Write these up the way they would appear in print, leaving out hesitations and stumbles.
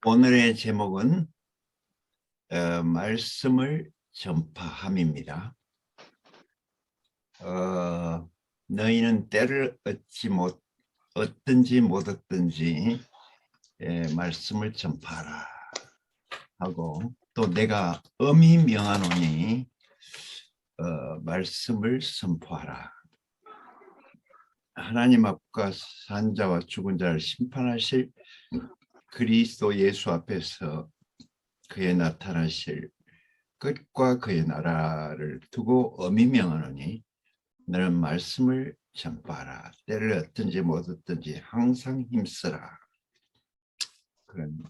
오늘의 제목은 말씀을 전파함입니다. 너희는 때를 얻든지 못 얻든지 말씀을 전파하라 하고, 또 내가 엄히 명하노니 말씀을 선포하라. 하나님 앞과 산 자와 죽은 자를 심판하실 그리스도 예수 앞에서 그의 나타나실 끝과 그의 나라를 두고 엄히 명하노니 너는 말씀을 전파하라. 때를 얻든지 못 얻든지 항상 힘쓰라. 그런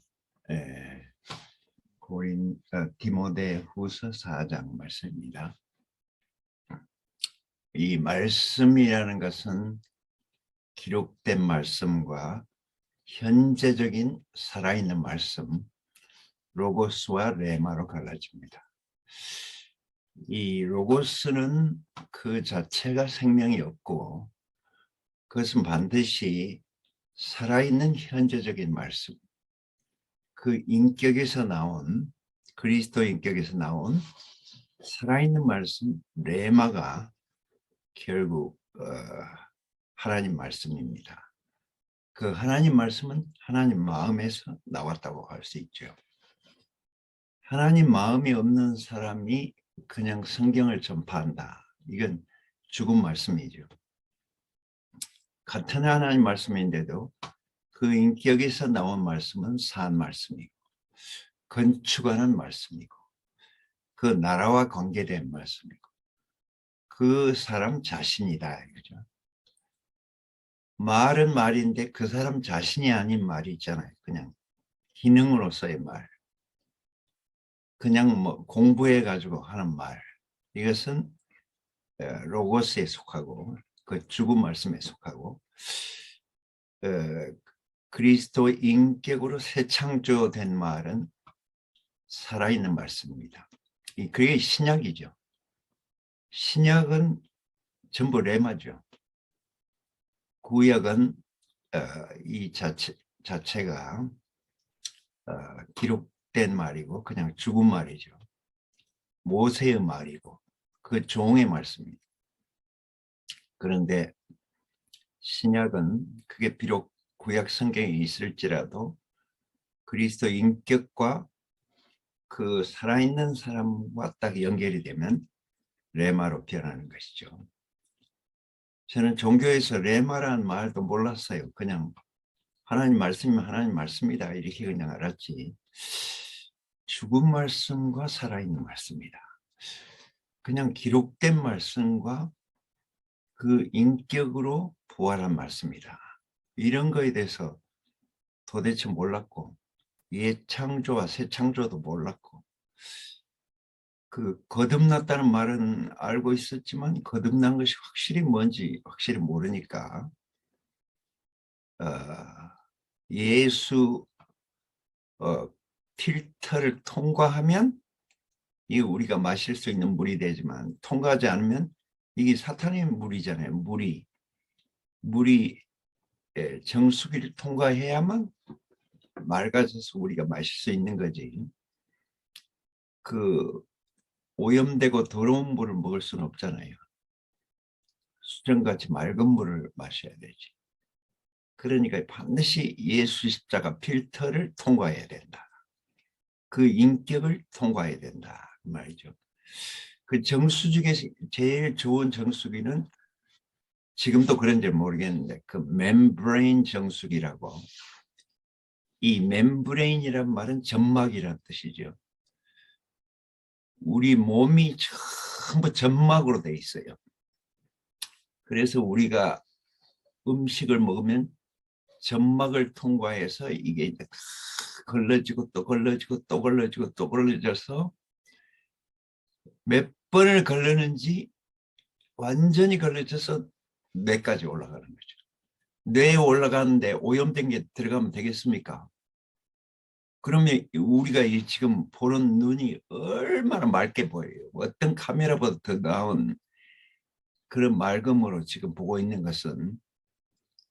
디모데후서 4장 말씀입니다. 이 말씀이라는 것은 기록된 말씀과 현재적인 살아있는 말씀, 로고스와 레마로 갈라집니다. 이 로고스는 그 자체가 생명이 없고, 그것은 반드시 살아있는 현재적인 말씀, 그 인격에서 나온, 그리스도 인격에서 나온 살아있는 말씀 레마가 결국 하나님 말씀입니다. 그 하나님 말씀은 하나님 마음에서 나왔다고 할 수 있죠. 하나님 마음이 없는 사람이 그냥 성경을 전파한다. 이건 죽은 말씀이죠. 같은 하나님 말씀인데도 그 인격에서 나온 말씀은 산 말씀이고, 건축하는 말씀이고, 그 나라와 관계된 말씀이고, 그 사람 자신이다. 그죠? 말은 말인데 그 사람 자신이 아닌 말이 있잖아요. 그냥 기능으로서의 말. 그냥 뭐 공부해가지고 하는 말. 이것은 로고스에 속하고, 그 죽은 말씀에 속하고, 그리스도 인격으로 새 창조된 말은 살아있는 말씀입니다. 그게 신약이죠. 신약은 전부 레마죠. 구약은 이 자체가 기록된 말이고 그냥 죽은 말이죠. 모세의 말이고 그 종의 말씀입니다. 그런데 신약은 그게 비록 구약 성경에 있을지라도 그리스도 인격과 그 살아있는 사람과 딱 연결이 되면 레마로 변하는 것이죠. 저는 종교에서 레마라는 말도 몰랐어요. 그냥 하나님 말씀이면 하나님 말씀이다 이렇게 그냥 알았지. 죽은 말씀과 살아있는 말씀이다. 그냥 기록된 말씀과 그 인격으로 부활한 말씀이다. 이런 거에 대해서 도대체 몰랐고, 예창조와 새창조도 몰랐고, 그 거듭났다는 말은 알고 있었지만 거듭난 것이 확실히 뭔지 확실히 모르니까 예수 필터를 통과하면 이게 우리가 마실 수 있는 물이 되지만, 통과하지 않으면 이게 사탄의 물이잖아요. 물이 정수기를 통과해야만 맑아져서 우리가 마실 수 있는 거지. 그 오염되고 더러운 물을 먹을 수는 없잖아요. 수정같이 맑은 물을 마셔야 되지. 그러니까 반드시 예수 십자가 필터를 통과해야 된다. 그 인격을 통과해야 된다 그 말이죠. 그 정수기에 제일 좋은 정수기는, 지금도 그런지 모르겠는데, 그 멤브레인 정수기라고. 이 멤브레인이란 말은 점막이란 뜻이죠. 우리 몸이 전부 점막으로 돼 있어요. 그래서 우리가 음식을 먹으면 점막을 통과해서 이게 이제 다 걸러지고 또 걸러지고 또 걸러지고 또 걸러져서 몇 번을 걸르는지 완전히 걸러져서 뇌까지 올라가는 거죠. 뇌에 올라가는데 오염된 게 들어가면 되겠습니까? 그러면 우리가 지금 보는 눈이 얼마나 맑게 보여요. 어떤 카메라보다 더 나은 그런 맑음으로 지금 보고 있는 것은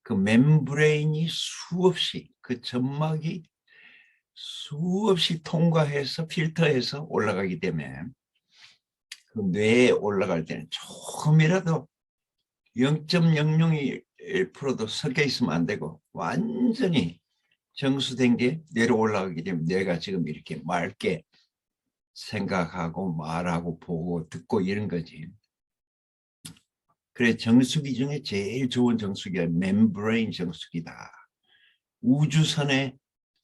그 멤브레인이 수없이, 그 점막이 수없이 통과해서 필터해서 올라가기 때문에 그 뇌에 올라갈 때는 조금이라도 0.001%도 섞여 있으면 안 되고 완전히 정수된 게 뇌로 올라가기 때문에 뇌가 지금 이렇게 맑게 생각하고 말하고 보고 듣고 이런 거지. 그래 정수기 중에 제일 좋은 정수기가 멤브레인 정수기다. 우주선에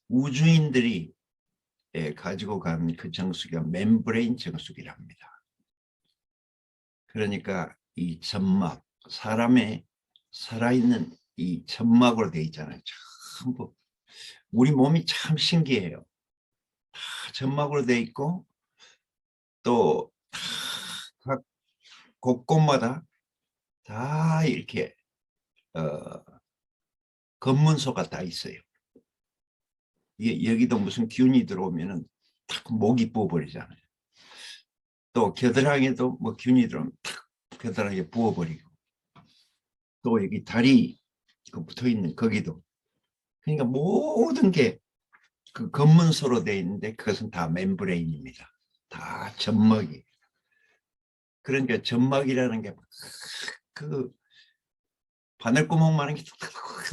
우주인들이 가지고 간 그 정수기가 멤브레인 정수기랍니다. 그러니까 이 점막, 사람의 살아있는 이 점막으로 되어 있잖아요. 전부 우리 몸이 참 신기해요. 다 점막으로 되어 있고 또 각 곳곳마다 다 이렇게 검문소가 다 있어요. 여기도 무슨 균이 들어오면은 탁 목이 부어버리잖아요. 또 겨드랑이에도 뭐 균이 들어오면 탁 겨드랑이에 부어버리고 또 여기 다리 붙어 있는 거기도 그러니까 모든 게 그 검문소로 되어 있는데 그것은 다 멤브레인입니다. 다 점막이. 그러니까 점막이라는 게 그 바늘구멍만한 게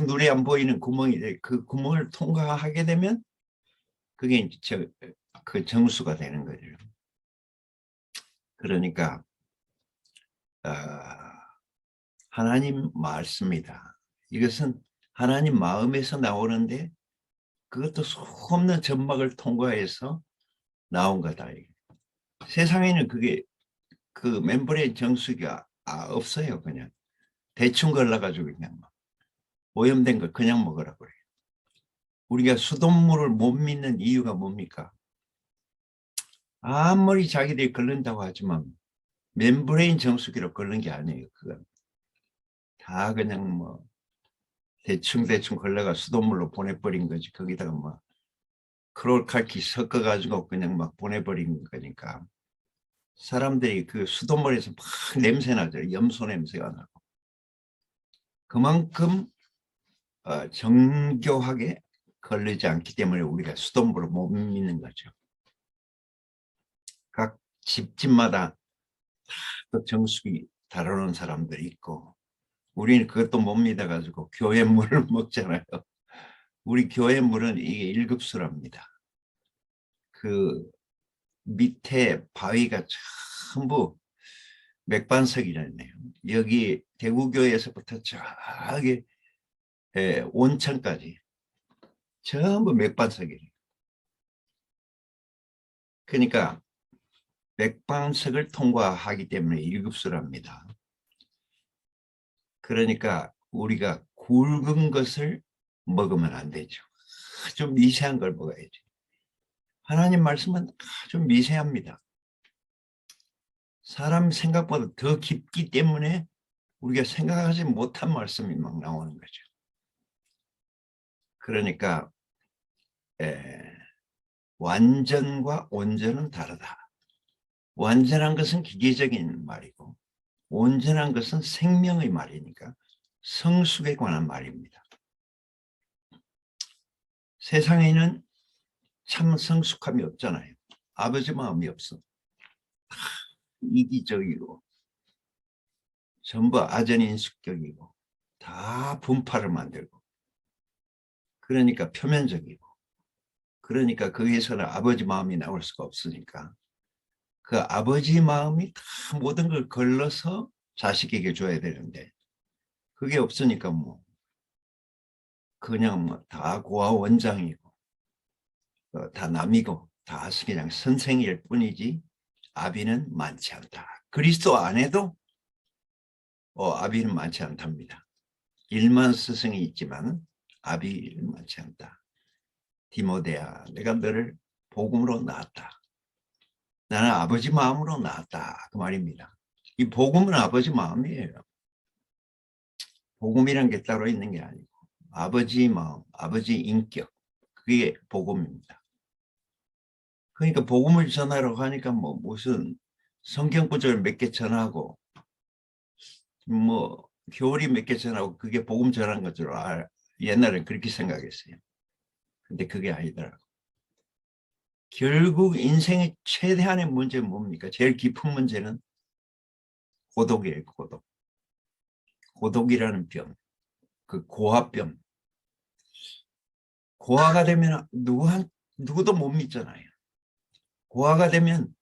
눈에 안 보이는 구멍이 돼. 그 구멍을 통과하게 되면 그게 이제 그 정수가 되는 거죠. 그러니까 하나님 말씀이다. 이것은 하나님 마음에서 나오는데 그것도 수없는 점막을 통과해서 나온 거다. 세상에는 그게 그 멤브레인 정수기가 없어요. 그냥 대충 걸러가지고 그냥 오염된 거 그냥 먹으라고 그래요. 우리가 수돗물을 못 믿는 이유가 뭡니까? 아무리 자기들이 걸른다고 하지만 멤브레인 정수기로 걸른 게 아니에요. 그건 다 그냥 뭐 대충 걸러가 수돗물로 보내버린 거지. 거기다가 뭐 크롤칼키 섞어가지고 그냥 막 보내버린 거니까 사람들이 그 수돗물에서 막 냄새 나죠. 염소 냄새가 나고. 그만큼 정교하게 걸리지 않기 때문에 우리가 수돗물을 못 믿는 거죠. 각 집마다 또 정수기 다루는 사람들이 있고 우리는 그것도 못 믿어가지고 교회 물을 먹잖아요. 우리 교회 물은 이게 1급수랍니다. 그 밑에 바위가 전부 맥반석이라네요. 여기 대구교회에서부터 저기 온천까지 전부 맥반석이래요. 그러니까 맥반석을 통과하기 때문에 1급수랍니다. 그러니까 우리가 굵은 것을 먹으면 안 되죠. 아주 미세한 걸 먹어야지. 하나님 말씀은 아주 미세합니다. 사람 생각보다 더 깊기 때문에 우리가 생각하지 못한 말씀이 막 나오는 거죠. 그러니까 완전과 온전은 다르다. 완전한 것은 기계적인 말이고 온전한 것은 생명의 말이니까 성숙에 관한 말입니다. 세상에는 참 성숙함이 없잖아요. 아버지 마음이 없어. 이기적이고 전부 아전인수격이고 다 분파를 만들고 그러니까 표면적이고 그러니까 거기에서는 아버지 마음이 나올 수가 없으니까 그 아버지 마음이 다 모든 걸 걸러서 자식에게 줘야 되는데 그게 없으니까 뭐 그냥 뭐 다 고아 원장이고 다 남이고 다 그냥 선생일 뿐이지 아비는 많지 않다. 그리스도 안에도 아비는 많지 않답니다. 1만 스승이 있지만 아비는 많지 않다. 디모데야, 내가 너를 복음으로 낳았다. 나는 아버지 마음으로 낳았다. 그 말입니다. 이 복음은 아버지 마음이에요. 복음이란 게 따로 있는 게 아니고 아버지 마음, 아버지 인격, 그게 복음입니다. 그러니까 복음을 전하라고 하니까 뭐 무슨 성경 구절 몇 개 전하고 뭐 교리 몇 개 전하고 그게 복음 전하는 것으로 옛날엔 그렇게 생각했어요. 근데 그게 아니더라고. 결국 인생의 최대한의 문제는 뭡니까? 제일 깊은 문제는 고독이에요. 고독. 고독이라는 병. 그 고아병. 고아가 되면 누구도 못 믿잖아요. 고아가 되면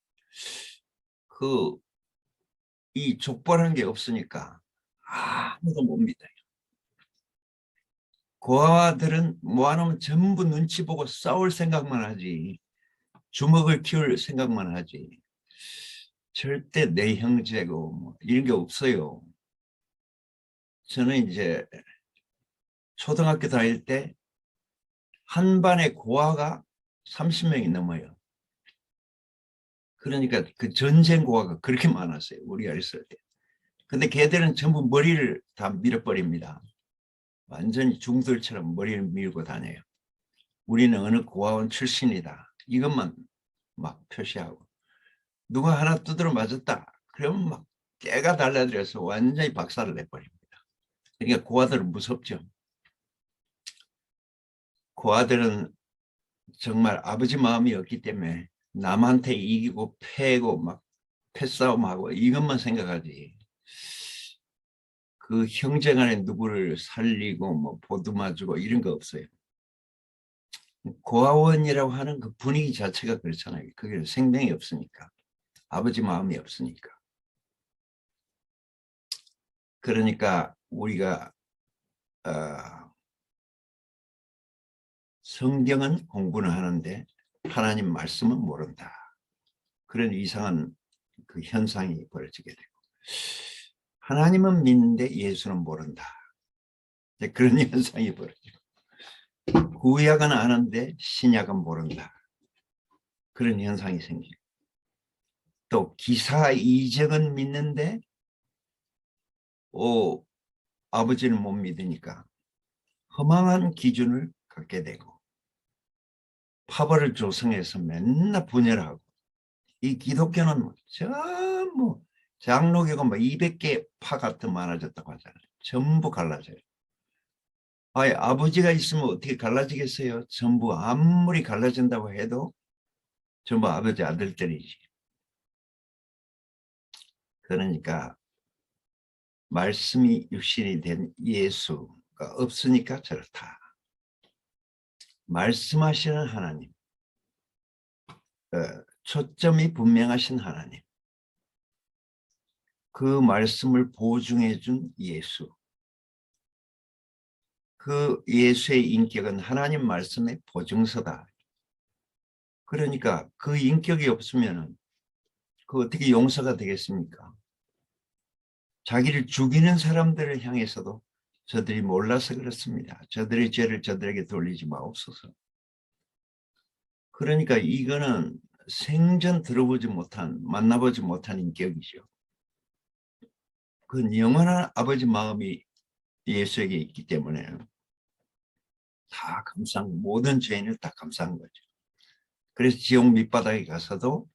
이 족보라는 게 없으니까 아무도 못 믿어요. 고아들은 모아놓으면 전부 눈치 보고 싸울 생각만 하지, 주먹을 키울 생각만 하지, 절대 내 형제고 뭐 이런 게 없어요. 저는 이제 초등학교 다닐 때 한 반에 고아가 30명이 넘어요. 그러니까 그 전쟁 고아가 그렇게 많았어요. 우리가 있을 때. 근데 걔들은 전부 머리를 다 밀어버립니다. 완전히 중들처럼 머리를 밀고 다녀요. 우리는 어느 고아원 출신이다. 이것만 막 표시하고. 누가 하나 두드려 맞았다. 그러면 막 깨가 달라들어서 완전히 박살을 내버립니다. 그러니까 고아들은 무섭죠. 고아들은 정말 아버지 마음이 없기 때문에 남한테 이기고 패고 막 패싸움하고 이것만 생각하지. 그 형제 간에 누구를 살리고 뭐 보듬어주고 이런 거 없어요. 고아원이라고 하는 그 분위기 자체가 그렇잖아요. 그게 생명이 없으니까. 아버지 마음이 없으니까. 그러니까 우리가 성경은 공부는 하는데 하나님 말씀은 모른다. 그런 이상한 그 현상이 벌어지게 되고, 하나님은 믿는데 예수는 모른다. 그런 현상이 벌어지고, 구약은 아는데 신약은 모른다. 그런 현상이 생기고, 또 기사 이적은 믿는데 아버지는 못 믿으니까 허망한 기준을 갖게 되고, 파벌을 조성해서 맨날 분열하고, 이 기독교는 전부 장로교가 200개 파 같은 많아졌다고 하잖아요. 전부 갈라져요. 아버지가 있으면 어떻게 갈라지겠어요? 전부 아무리 갈라진다고 해도 전부 아버지 아들들이지. 그러니까 말씀이 육신이 된 예수가 없으니까 저렇다. 말씀하시는 하나님, 초점이 분명하신 하나님, 그 말씀을 보증해 준 예수, 그 예수의 인격은 하나님 말씀의 보증서다. 그러니까 그 인격이 없으면 그 어떻게 용서가 되겠습니까? 자기를 죽이는 사람들을 향해서도 저들이 몰라서 그렇습니다. 저들의 죄를 저들에게 돌리지 마옵소서. 그러니까 이거는 생전 들어보지 못한, 만나보지 못한 인격이죠. 그 영원한 아버지 마음이 예수에게 있기 때문에 다 감사한, 모든 죄인을 다 감사한 거죠. 그래서 지옥 밑바닥에 가서도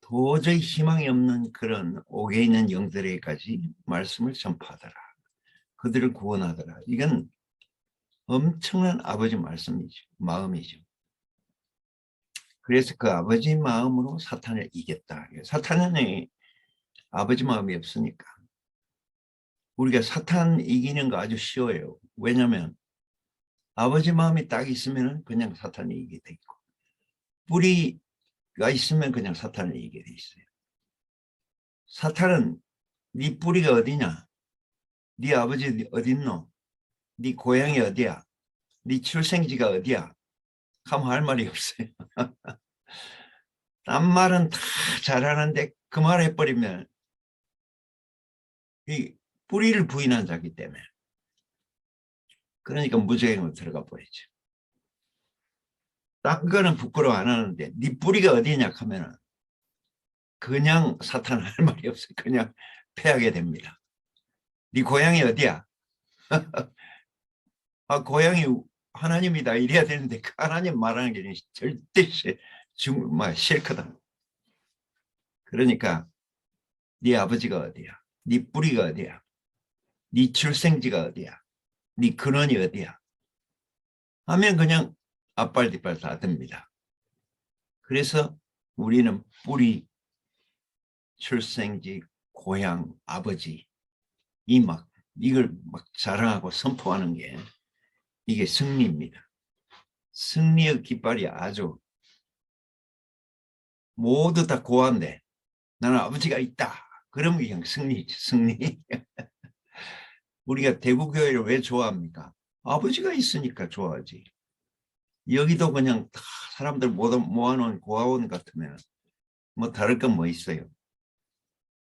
도저히 희망이 없는 그런 옥에 있는 영들에게까지 말씀을 전파하더라. 그들을 구원하더라. 이건 엄청난 아버지 말씀이죠. 마음이죠. 그래서 그 아버지 마음으로 사탄을 이겼다. 사탄은 아버지 마음이 없으니까. 우리가 사탄 이기는 거 아주 쉬워요. 왜냐하면 아버지 마음이 딱 있으면 그냥 사탄이 이기게 돼 있고, 뿌리가 있으면 그냥 사탄을 이기게 돼 있어요. 사탄은 네 뿌리가 어디냐? 네 아버지 어디 있노? 네 고향이 어디야? 네 출생지가 어디야? 하면 할 말이 없어요. 딴 말은 다 잘하는데 그 말 해버리면 이 뿌리를 부인한 자기 때문에, 그러니까 무죄행으로 들어가 버리죠. 딴 거는 부끄러워 안 하는데 네 뿌리가 어디냐 하면은 그냥 사탄 할 말이 없어요. 그냥 패하게 됩니다. 네 고향이 어디야? 고향이 하나님이다 이래야 되는데 그 하나님 말하는 게 절대 싫거든. 그러니까 네 아버지가 어디야? 네 뿌리가 어디야? 네 출생지가 어디야? 네 근원이 어디야? 하면 그냥 앞발 뒷발 다 듭니다. 그래서 우리는 뿌리, 출생지, 고향, 아버지 이걸 막 자랑하고 선포하는 게 이게 승리입니다. 승리의 깃발이 아주 모두 다 고한데 나는 아버지가 있다. 그러면 그냥 승리지, 승리. 우리가 대구교회를 왜 좋아합니까? 아버지가 있으니까 좋아하지. 여기도 그냥 다 사람들 모아놓은 고아원 같으면 뭐 다를 건 뭐 있어요.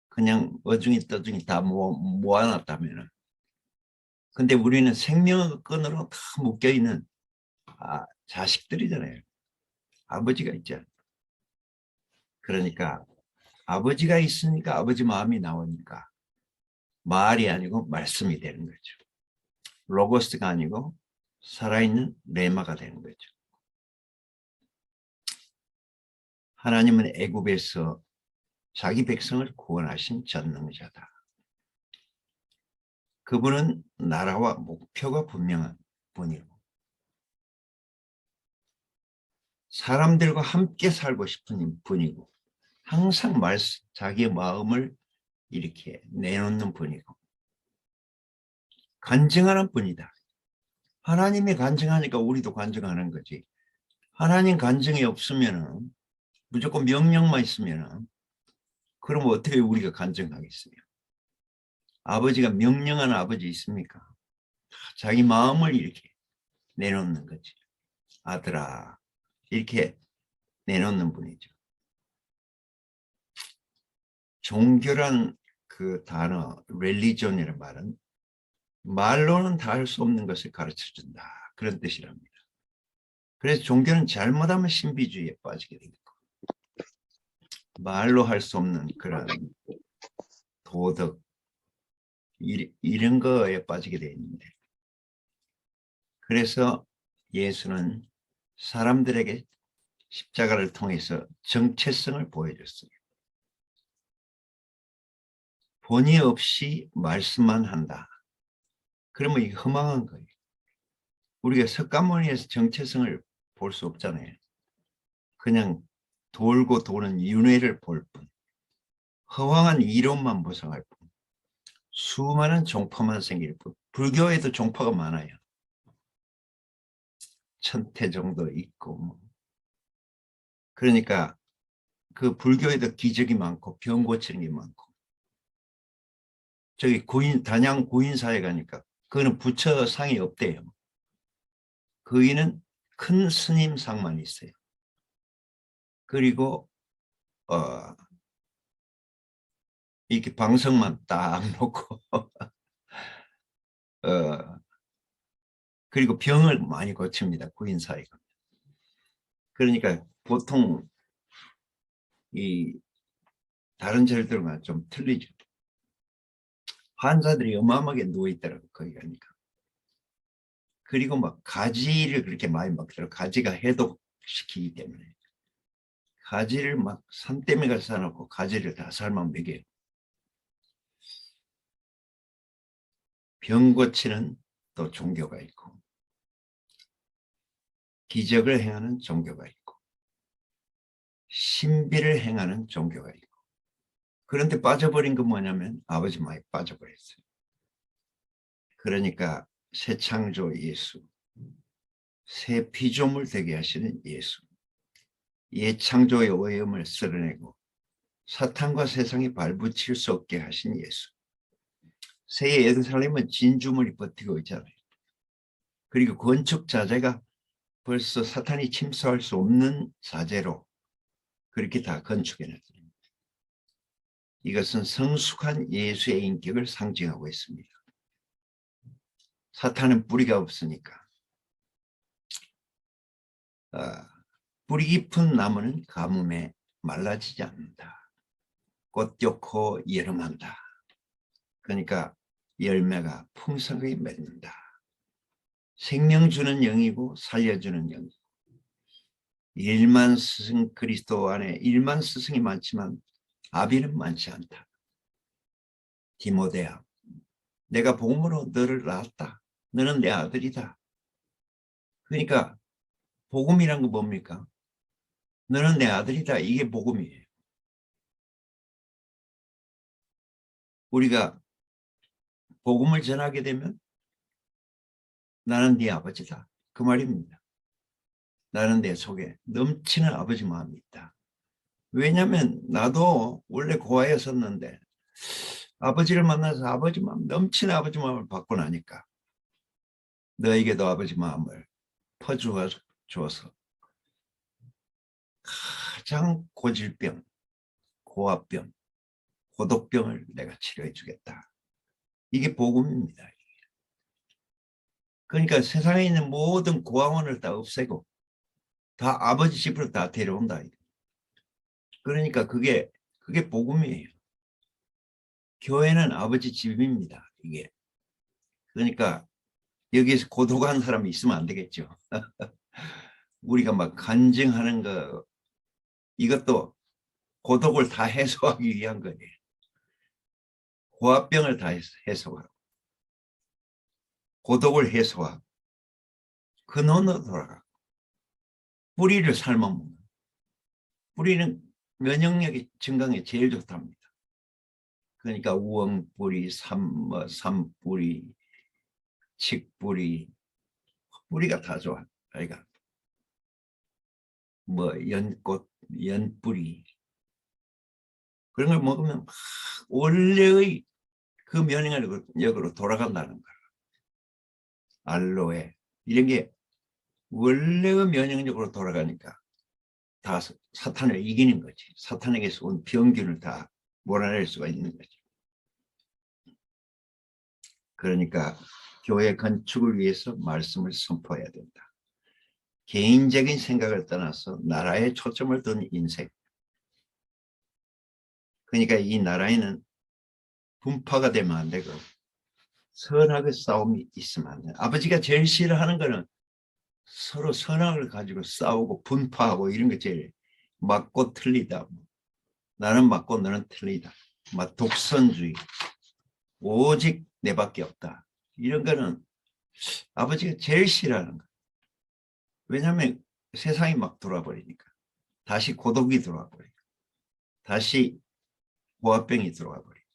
그냥 어중이 떠중이 다 모아놨다면. 근데 우리는 생명의 끈으로 다 묶여있는 자식들이잖아요. 아버지가 있잖아요. 그러니까 아버지가 있으니까 아버지 마음이 나오니까 말이 아니고 말씀이 되는 거죠. 로고스가 아니고 살아있는 레마가 되는 거죠. 하나님은 애굽에서 자기 백성을 구원하신 전능자다. 그분은 나라와 목표가 분명한 분이고 사람들과 함께 살고 싶은 분이고 항상 자기의 마음을 이렇게 내놓는 분이고 간증하는 분이다. 하나님이 간증하니까 우리도 간증하는 거지. 하나님 간증이 없으면 무조건 명령만 있으면 그럼 어떻게 우리가 간증하겠어요? 아버지가 명령하는 아버지 있습니까? 자기 마음을 이렇게 내놓는 거지. 아들아 이렇게 내놓는 분이죠. 종교란 그 단어 religion이라는 말은 말로는 다 할 수 없는 것을 가르쳐준다. 그런 뜻이랍니다. 그래서 종교는 잘못하면 신비주의에 빠지게 됩니다. 말로 할 수 없는 그런 도덕 이런 거에 빠지게 되어 있는데 그래서 예수는 사람들에게 십자가를 통해서 정체성을 보여줬어요. 본의 없이 말씀만 한다. 그러면 이게 허망한 거예요. 우리가 석가모니에서 정체성을 볼 수 없잖아요. 그냥 돌고 도는 윤회를 볼 뿐. 허황한 이론만 무성할 뿐. 수많은 종파만 생길 뿐. 불교에도 종파가 많아요. 천태정도 있고 뭐. 그러니까 그 불교에도 기적이 많고 병 고치는 게 많고 저기 단양 구인사에 가니까 그거는 부처 상이 없대요. 거기는 큰 스님 상만 있어요. 그리고 이렇게 방석만 딱 놓고 그리고 병을 많이 고칩니다. 구인사회가. 그러니까 보통 이 다른 절들과 좀 틀리죠. 환자들이 어마어마하게 누워있더라고요. 거기 가니까. 그리고 막 가지를 그렇게 많이 먹더라고요. 가지가 해독시키기 때문에. 가지를 막 산더미가 싸놓고 가지를 다 삶아 먹여요. 병 고치는 또 종교가 있고 기적을 행하는 종교가 있고 신비를 행하는 종교가 있고 그런데 빠져버린 건 뭐냐면 아버지 마음에 빠져버렸어요. 그러니까 새 창조 예수, 새 피조물 되게 하시는 예수, 옛 창조의 오염을 쓸어내고 사탄과 세상에 발붙일 수 없게 하신 예수. 새 예루살렘은 진주물이 버티고 있잖아요. 그리고 건축 자재가 벌써 사탄이 침투할 수 없는 자재로 그렇게 다 건축해놨습니다. 이것은 성숙한 예수의 인격을 상징하고 있습니다. 사탄은 뿌리가 없으니까 뿌리 깊은 나무는 가뭄에 말라지지 않는다. 꽃 좋고 여름한다. 그러니까 열매가 풍성하게 맺는다. 생명 주는 영이고 살려주는 영이고 일만 스승 그리스도 안에 일만 스승이 많지만 아비는 많지 않다. 디모데야 내가 복음으로 너를 낳았다. 너는 내 아들이다. 그러니까 복음이란 거 뭡니까? 너는 내 아들이다. 이게 복음이에요. 우리가 복음을 전하게 되면 나는 네 아버지다. 그 말입니다. 나는 내 속에 넘치는 아버지 마음이 있다. 왜냐하면 나도 원래 고아였었는데 아버지를 만나서 아버지 마음, 넘치는 아버지 마음을 받고 나니까 너에게도 아버지 마음을 퍼주어서 가장 고질병, 고압병, 고독병을 내가 치료해 주겠다. 이게 복음입니다. 그러니까 세상에 있는 모든 고아원을 다 없애고 다 아버지 집으로 다 데려온다. 그러니까 그게 복음이에요. 교회는 아버지 집입니다. 이게. 그러니까 여기에서 고독한 사람이 있으면 안 되겠죠. 우리가 막 간증하는 거 이것도 고독을 다 해소하기 위한 거예요. 고압병을 다 해소하고 고독을 해소하고 근원으로 돌아가고 뿌리를 삶아먹는. 뿌리는 면역력이 증강에 제일 좋답니다. 그러니까 우엉뿌리, 삼뿌리, 칡뿌리, 뿌리가 다 좋아. 그러니까 뭐 연꽃, 연뿌리 그런 걸 먹으면 원래의 그 면역력으로 돌아간다는 거야. 알로에 이런 게 원래의 면역력으로 돌아가니까 다 사탄을 이기는 거지. 사탄에게서 온 병균을 다 몰아낼 수가 있는 거지. 그러니까 교회 건축을 위해서 말씀을 선포해야 된다. 개인적인 생각을 떠나서 나라에 초점을 둔 인생. 그러니까 이 나라에는 분파가 되면 안 되고 선악의 싸움이 있으면 안 돼. 아버지가 제일 싫어하는 거는 서로 선악을 가지고 싸우고 분파하고 이런 게 제일 맞고 틀리다. 나는 맞고 너는 틀리다. 막 독선주의. 오직 내밖에 없다. 이런 거는 아버지가 제일 싫어하는 거예요. 왜냐하면 세상이 막 돌아버리니까. 다시 고독이 들어와 버리고 다시 고압병이 들어와 버리고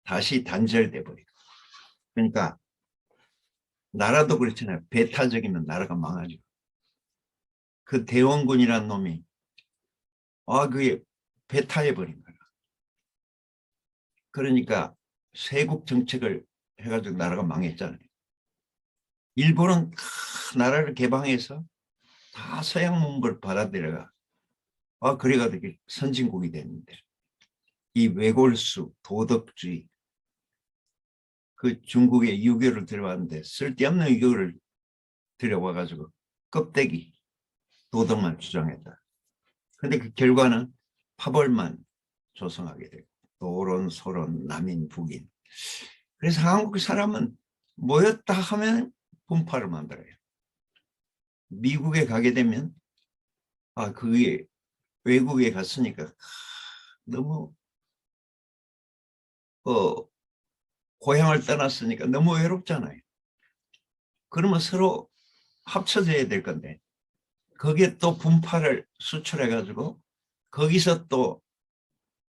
다시 단절돼 버리고. 그러니까 나라도 그렇잖아요. 배타적이면 나라가 망하죠. 그 대원군이라는 놈이 그게 배타해 버린 거야. 그러니까 세국 정책을 해가지고 나라가 망했잖아요. 일본은 나라를 개방해서 다 서양 문물을 받아들여가 그래가지고 선진국이 됐는데 이 외골수 도덕주의 그 중국의 유교를 들여왔는데 쓸데없는 유교를 들여와가지고 껍데기 도덕만 주장했다. 근데 그 결과는 파벌만 조성하게 되고 도론 소론 남인 북인. 그래서 한국 사람은 모였다 하면 분파를 만들어요. 미국에 가게 되면 그게 외국에 갔으니까 너무 고향을 떠났으니까 너무 외롭잖아요. 그러면 서로 합쳐져야 될 건데 거기에 또 분파를 수출해 가지고 거기서 또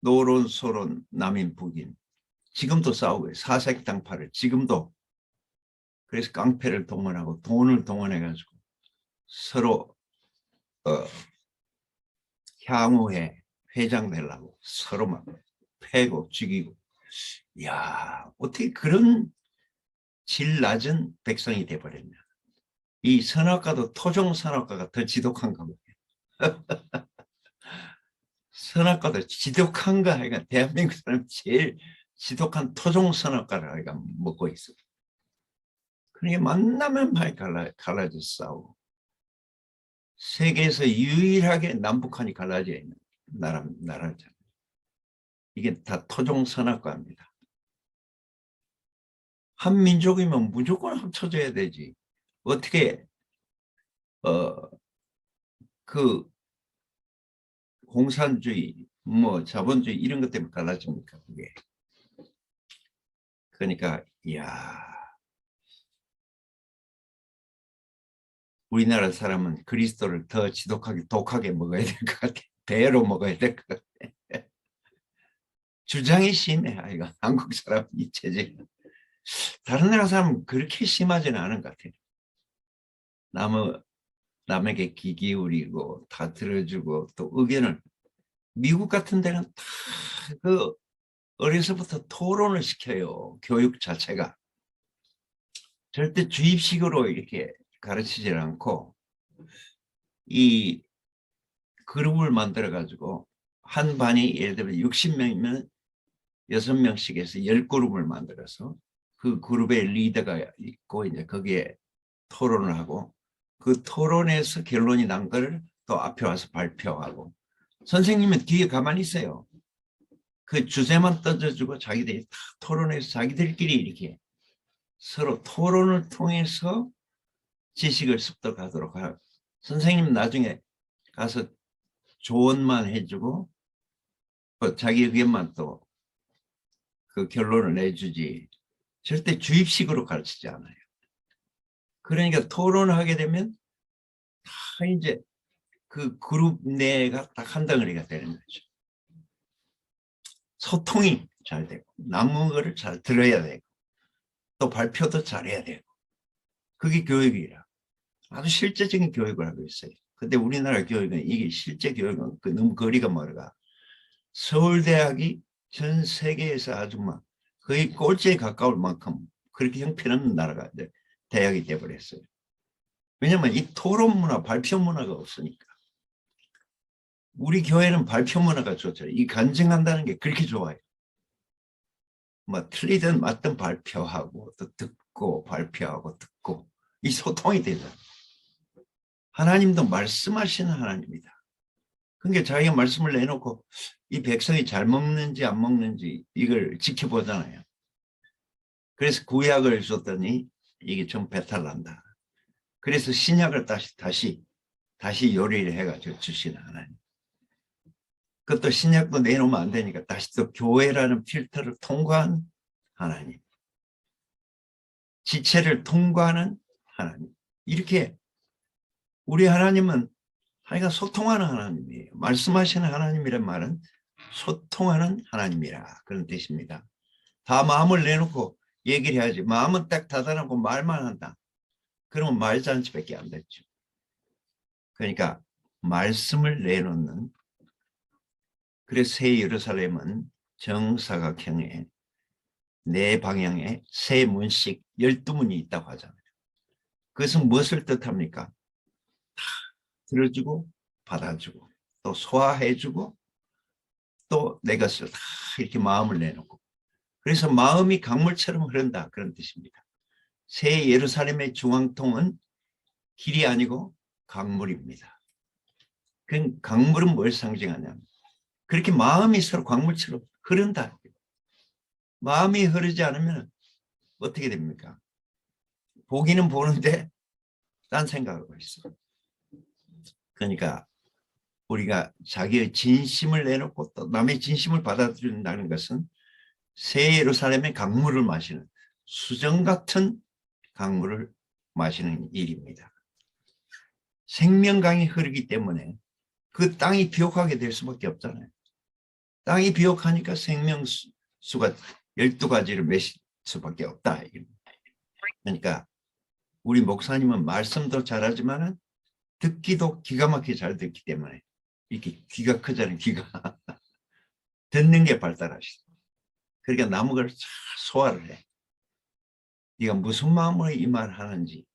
노론 소론 남인 북인 지금도 싸우고 사색당파를 지금도. 그래서 깡패를 동원하고 돈을 동원해 가지고 서로 향후에 회장 되려고 서로 막 패고 죽이고. 이야, 어떻게 그런 질 낮은 백성이 돼버렸냐. 이 선악과도 토종 선악과가 더 지독한가 보네. 선악과도 지독한가 하여간 대한민국 사람 제일 지독한 토종 선악과를 하여간 먹고 있어. 그러니까 만나면 많이 갈라져 싸우고. 세계에서 유일하게 남북한이 갈라져 있는 나라잖아요. 이게 다 토종 선악과입니다. 한 민족이면 무조건 합쳐져야 되지. 어떻게 그 공산주의, 뭐 자본주의 이런 것 때문에 갈라집니까? 그게. 그러니까 이야, 우리나라 사람은 그리스도를 더 지독하게 독하게 먹어야 될 것 같아. 배로 먹어야 될 것 같아. 주장이 심해. 이거 한국 사람 이 체질. 다른 나라 사람은 그렇게 심하지는 않은 것 같아요. 남에게 귀 기울이고 다 들어주고 또 의견을, 미국 같은 데는 다 그 어려서부터 토론을 시켜요. 교육 자체가 절대 주입식으로 이렇게 가르치지 않고 이 그룹을 만들어 가지고 한 반이 예를 들어 60명이면 6명씩해서 10그룹을 만들어서 그 그룹의 리더가 있고 이제 거기에 토론을 하고 그 토론에서 결론이 난 거를 또 앞에 와서 발표하고, 선생님은 뒤에 가만히 있어요. 그 주제만 던져주고 자기들이 다 토론해서 자기들끼리 이렇게 서로 토론을 통해서 지식을 습득하도록 하고, 선생님 나중에 가서 조언만 해주고 자기 의견만 또 그 결론을 내주지 절대 주입식으로 가르치지 않아요. 그러니까 토론을 하게 되면 다 이제 그 그룹 내가 딱 한 덩어리가 되는 거죠. 소통이 잘 되고 남은 거를 잘 들어야 되고 또 발표도 잘해야 되고, 그게 교육이라 아주 실제적인 교육을 하고 있어요. 근데 우리나라 교육은 이게 실제 교육은 너무 거리가 멀어가 서울대학이 전 세계에서 아주 막 거의 꼴찌에 가까울 만큼 그렇게 형편없는 나라가 대학이 되어버렸어요. 왜냐하면 이 토론 문화, 발표 문화가 없으니까. 우리 교회는 발표 문화가 좋죠. 이 간증한다는 게 그렇게 좋아요. 뭐 틀리든 맞든 발표하고 또 듣고 발표하고 듣고 이 소통이 되잖아요. 하나님도 말씀하시는 하나님이다. 그러니까 자기가 말씀을 내놓고 이 백성이 잘 먹는지 안 먹는지 이걸 지켜보잖아요. 그래서 구약을 줬더니 이게 좀 배탈난다. 그래서 신약을 다시 요리를 해가지고 주시는 하나님. 그것도 신약도 내놓으면 안 되니까 다시 또 교회라는 필터를 통과한 하나님. 지체를 통과하는 하나님. 이렇게 우리 하나님은 하여간 소통하는 하나님이에요. 말씀하시는 하나님이란 말은 소통하는 하나님이라 그런 뜻입니다. 다 마음을 내놓고 얘기를 해야지. 마음은 딱 닫아놓고 말만 한다. 그러면 말잔치밖에 안 됐죠. 그러니까 말씀을 내놓는, 그래서 새 예루살렘은 정사각형의 네 방향에 세 문씩 12문이 있다고 하잖아요. 그것은 무엇을 뜻합니까? 다 들어주고 받아주고 또 소화해주고 또 내 것을 다 이렇게 마음을 내놓고, 그래서 마음이 강물처럼 흐른다 그런 뜻입니다. 새 예루살렘의 중앙통은 길이 아니고 강물입니다. 그 강물은 뭘 상징하냐면 그렇게 마음이 서로 강물처럼 흐른다. 마음이 흐르지 않으면 어떻게 됩니까? 보기는 보는데 딴 생각하고 있어. 그러니까 우리가 자기의 진심을 내놓고 또 남의 진심을 받아들인다는 것은 새 예루살렘의 강물을 마시는, 수정 같은 강물을 마시는 일입니다. 생명강이 흐르기 때문에 그 땅이 비옥하게 될 수밖에 없잖아요. 땅이 비옥하니까 생명수가 12가지를 맺을 수밖에 없다. 그러니까 우리 목사님은 말씀도 잘하지만 듣기도 기가 막히게 잘 듣기 때문에 이렇게 귀가 크잖아요. 귀가 듣는 게 발달하시죠. 그러니까 남은 걸 잘 소화를 해. 네가 무슨 마음으로 이 말을 하는지.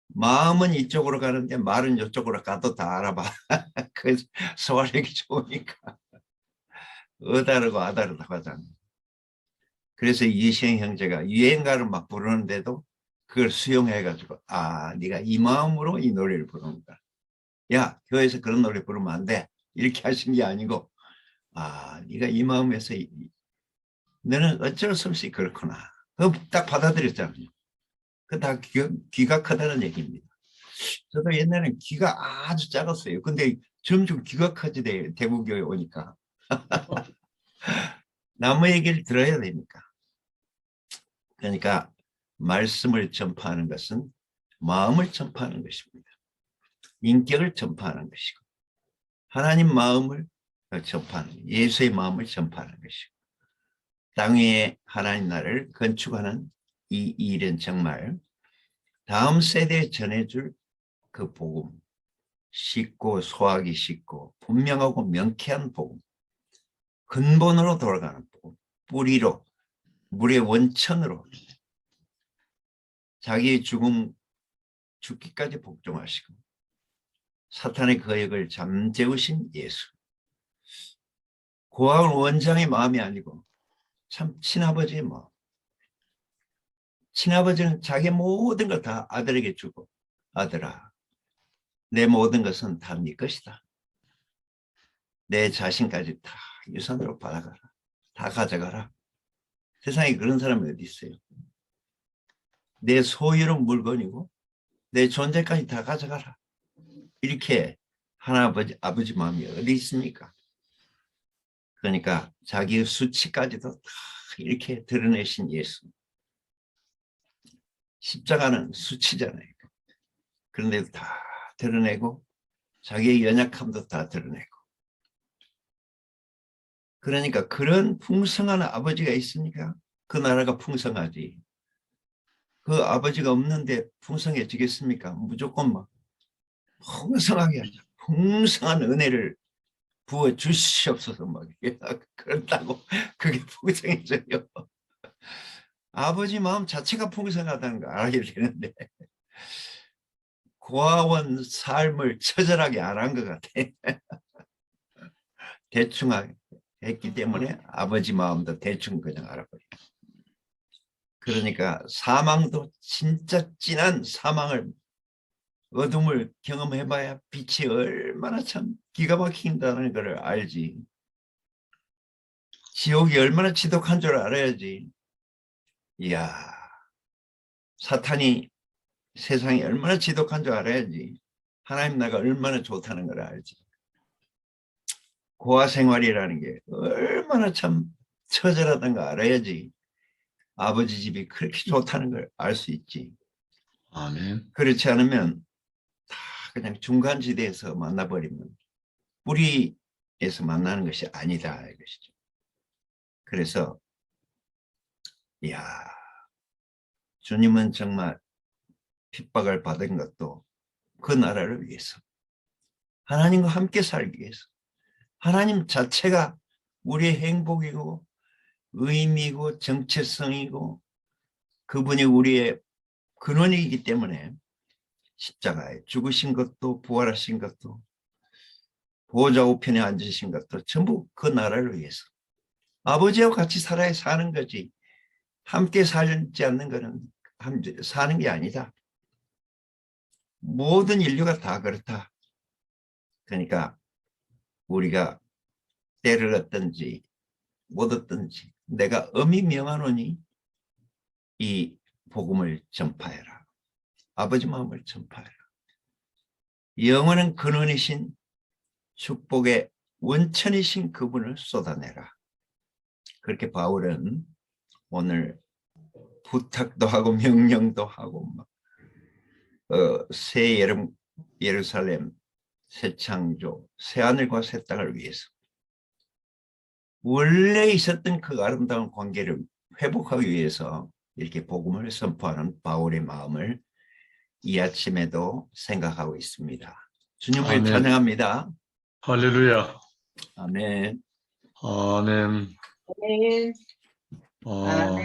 마음은 이쪽으로 가는데 말은 이쪽으로 가도 다 알아봐. 그 소화력이 좋으니까. 어다르고 아다르다고 하잖아요. 그래서 이시영 형제가 유행가를 막 부르는데도 그걸 수용해가지고, 아, 네가 이 마음으로 이 노래를 부르는다. 야, 교회에서 그런 노래 부르면 안 돼. 이렇게 하신 게 아니고, 아, 네가 이 마음에서 너는 어쩔 수 없이 그렇구나. 딱 받아들였잖아요. 그 다 귀가 크다는 얘기입니다. 저도 옛날에는 귀가 아주 작았어요. 근데 점점 귀가 커지대, 대구교회 오니까. 남의 얘기를 들어야 되니까. 그러니까 말씀을 전파하는 것은 마음을 전파하는 것입니다. 인격을 전파하는 것이고 하나님 마음을 전파하는, 예수의 마음을 전파하는 것이고 땅 위에 하나님 나라를 건축하는 이 일은 정말 다음 세대에 전해줄 그 복음, 쉽고 소화하기 쉽고 분명하고 명쾌한 복음, 근본으로 돌아가는 복음, 뿌리로, 물의 원천으로 자기의 죽기까지 복종하시고 사탄의 거역을 잠재우신 예수. 고아원 원장의 마음이 아니고 참 친아버지의 마음. 친아버지는 자기 모든 걸 다 아들에게 주고, 아들아, 내 모든 것은 다 네 것이다. 내 자신까지 다 유산으로 받아가라. 다 가져가라. 세상에 그런 사람이 어디 있어요? 내 소유는 물건이고 내 존재까지 다 가져가라. 이렇게 아버지 마음이 어디 있습니까? 그러니까 자기의 수치까지도 다 이렇게 드러내신 예수. 십자가는 수치잖아요. 그런데도 다 드러내고 자기의 연약함도 다 드러내고. 그러니까 그런 풍성한 아버지가 있으니까 그 나라가 풍성하지. 그 아버지가 없는데 풍성해지겠습니까? 무조건 막 풍성하게 하자. 풍성한 은혜를 부어 주시옵소서 막 그렇다고 그게 풍성해져요. 아버지 마음 자체가 풍성하다는 거 알아야 되는데 고아원 삶을 처절하게 안 한 것 같아. 대충 했기 때문에 아버지 마음도 대충 그냥 알아버려. 그러니까 사망도 진짜 진한 사망을 어둠을 경험해봐야 빛이 얼마나 참 기가 막힌다는 걸 알지. 지옥이 얼마나 지독한 줄 알아야지. 이야, 사탄이 세상이 얼마나 지독한 줄 알아야지. 하나님 나라가 얼마나 좋다는 걸 알지. 고아 생활이라는 게 얼마나 참 처절하다는 걸 알아야지. 아버지 집이 그렇게 좋다는 걸 알 수 있지. 아멘. 그렇지 않으면 다 그냥 중간지대에서 만나버리면 뿌리에서 만나는 것이 아니다 이것이죠. 그래서 이야, 주님은 정말 핍박을 받은 것도 그 나라를 위해서, 하나님과 함께 살기 위해서, 하나님 자체가 우리의 행복이고 의미고 정체성이고 그분이 우리의 근원이기 때문에 십자가에 죽으신 것도 부활하신 것도 보호자 우편에 앉으신 것도 전부 그 나라를 위해서 아버지와 같이 살아야 사는 거지 함께 살지 않는 것은 사는 게 아니다. 모든 인류가 다 그렇다. 그러니까 우리가 때를 얻든지 못 얻든지 내가 엄히 명하노니 이 복음을 전파해라. 아버지 마음을 전파해라. 영원한 근원이신 축복의 원천이신 그분을 쏟아내라. 그렇게 바울은 오늘 부탁도 하고 명령도 하고 막 새 예루살렘, 새 창조, 새 하늘과 새 땅을 위해서 원래 있었던 그 아름다운 관계를 회복하기 위해서 이렇게 복음을 선포하는 바울의 마음을 이 아침에도 생각하고 있습니다. 주님을 아멘. 찬양합니다. 할렐루야. 아멘. 아멘. 아멘. 어,